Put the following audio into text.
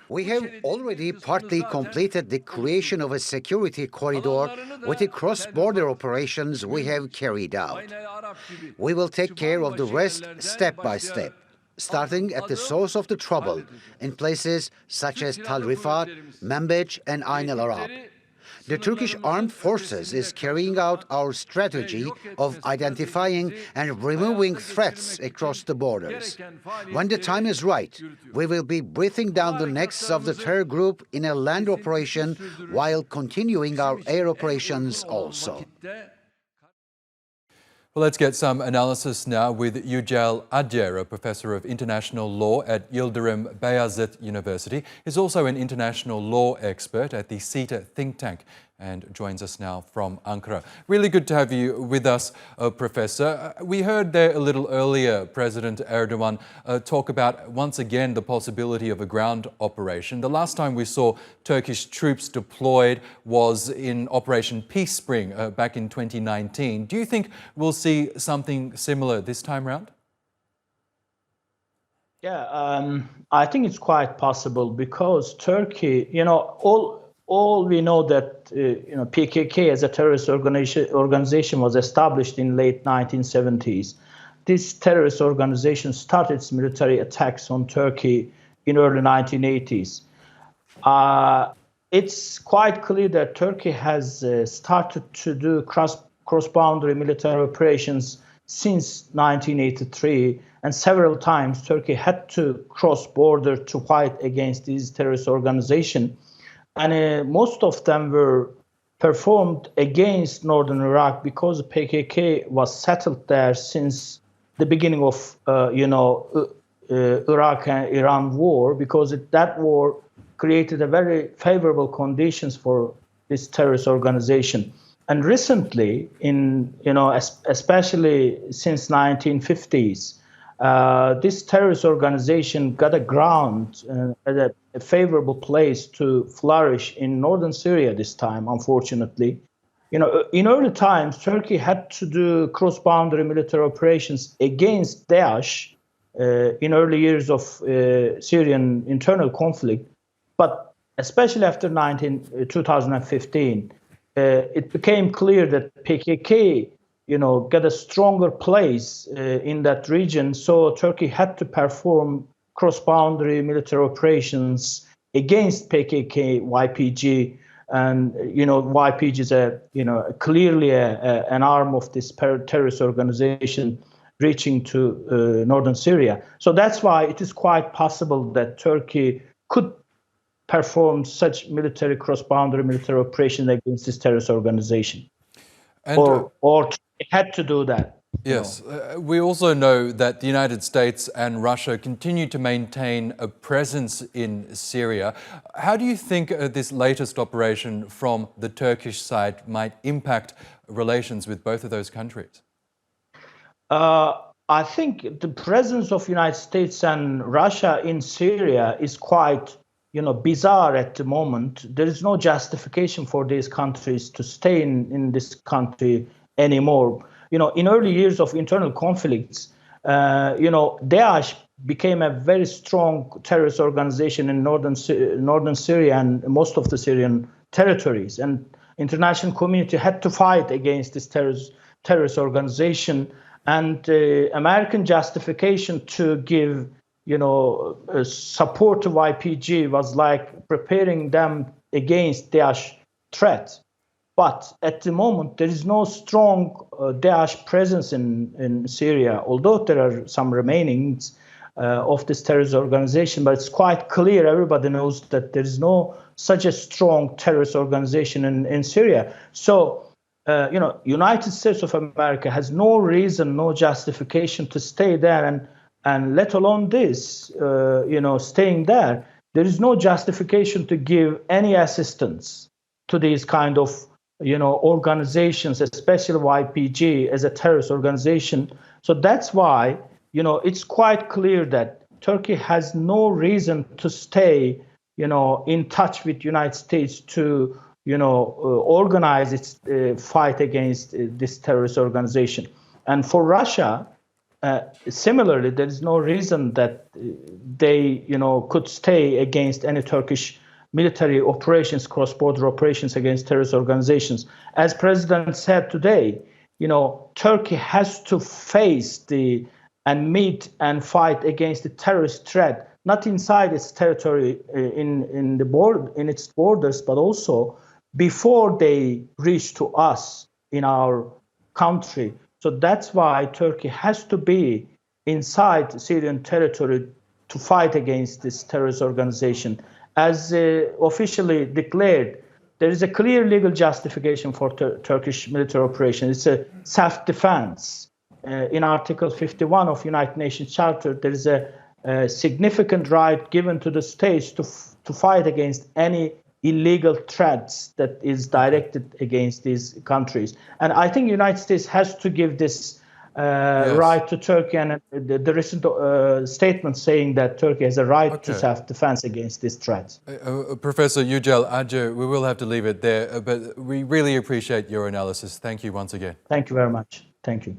We have already partly completed the creation of a security corridor with the cross-border operations we have carried out. We will take care of the rest step by step, starting at the source of the trouble in places such as Tal Rifat, Manbij and Ain al-Arab. The Turkish armed forces is carrying out our strategy of identifying and removing threats across the borders. When the time is right, we will be breathing down the necks of the terror group in a land operation while continuing our air operations also. Well, let's get some analysis now with Yucel Acer, a professor of international law at Yıldırım Beyazıt University. He's also an international law expert at the CETA think tank and joins us now from Ankara. Really good to have you with us, Professor. We heard there a little earlier President Erdogan talk about once again the possibility of a ground operation. The last time we saw Turkish troops deployed was in Operation Peace Spring back in 2019. Do you think we'll see something similar this time around? Yeah, I think it's quite possible because Turkey, all we know that PKK as a terrorist organization was established in late 1970s. This terrorist organization started its military attacks on Turkey in early 1980s. It's quite clear that Turkey has started to do cross-boundary military operations since 1983, and several times Turkey had to cross border to fight against these terrorist organizations. And most of them were performed against northern Iraq because PKK was settled there since the beginning of, Iraq and Iran war, because that war created a very favorable conditions for this terrorist organization. And recently, especially since 1950s, this terrorist organization got a ground, a favorable place to flourish in northern Syria this time, unfortunately. In early times, Turkey had to do cross-boundary military operations against Daesh in early years of Syrian internal conflict. But especially after 2015, it became clear that PKK got a stronger place in that region. So Turkey had to perform cross-boundary military operations against PKK, YPG. And, YPG is clearly an arm of this terrorist organization reaching to northern Syria. So that's why it is quite possible that Turkey could perform such cross-boundary military operations against this terrorist organization. And, or had to do that. Yes. We also know that the United States and Russia continue to maintain a presence in Syria. How do you think this latest operation from the Turkish side might impact relations with both of those countries? I think the presence of United States and Russia in Syria is quite bizarre at the moment. There is no justification for these countries to stay in this country anymore. In early years of internal conflicts, Daesh became a very strong terrorist organization in northern Syria and most of the Syrian territories. And international community had to fight against this terrorist organization. And American justification to give support to YPG was like preparing them against Daesh threat. But at the moment, there is no strong Daesh presence in Syria, although there are some remainings of this terrorist organization. But it's quite clear, everybody knows that there is no such a strong terrorist organization in Syria. So, United States of America has no reason, no justification to stay there, and let alone this, staying there. There is no justification to give any assistance to these kind of organizations, especially YPG as a terrorist organization. So that's why, it's quite clear that Turkey has no reason to stay, in touch with United States to, organize its fight against this terrorist organization. And for Russia, similarly, there is no reason that they, could stay against any Turkish military operations, cross-border operations against terrorist organizations. As President said today, Turkey has to face and meet and fight against the terrorist threat, not inside its territory, in its borders, but also before they reach to us in our country. So that's why Turkey has to be inside Syrian territory to fight against this terrorist organization. As officially declared, there is a clear legal justification for Turkish military operation. It's a self-defense. In Article 51 of United Nations Charter, there is a significant right given to the states to fight against any illegal threats that is directed against these countries. And I think the United States has to give this right to Turkey, and the recent statement saying that Turkey has a right to self-defense against these threats. Professor Yucel Acer, we will have to leave it there, but we really appreciate your analysis. Thank you once again. Thank you very much. Thank you.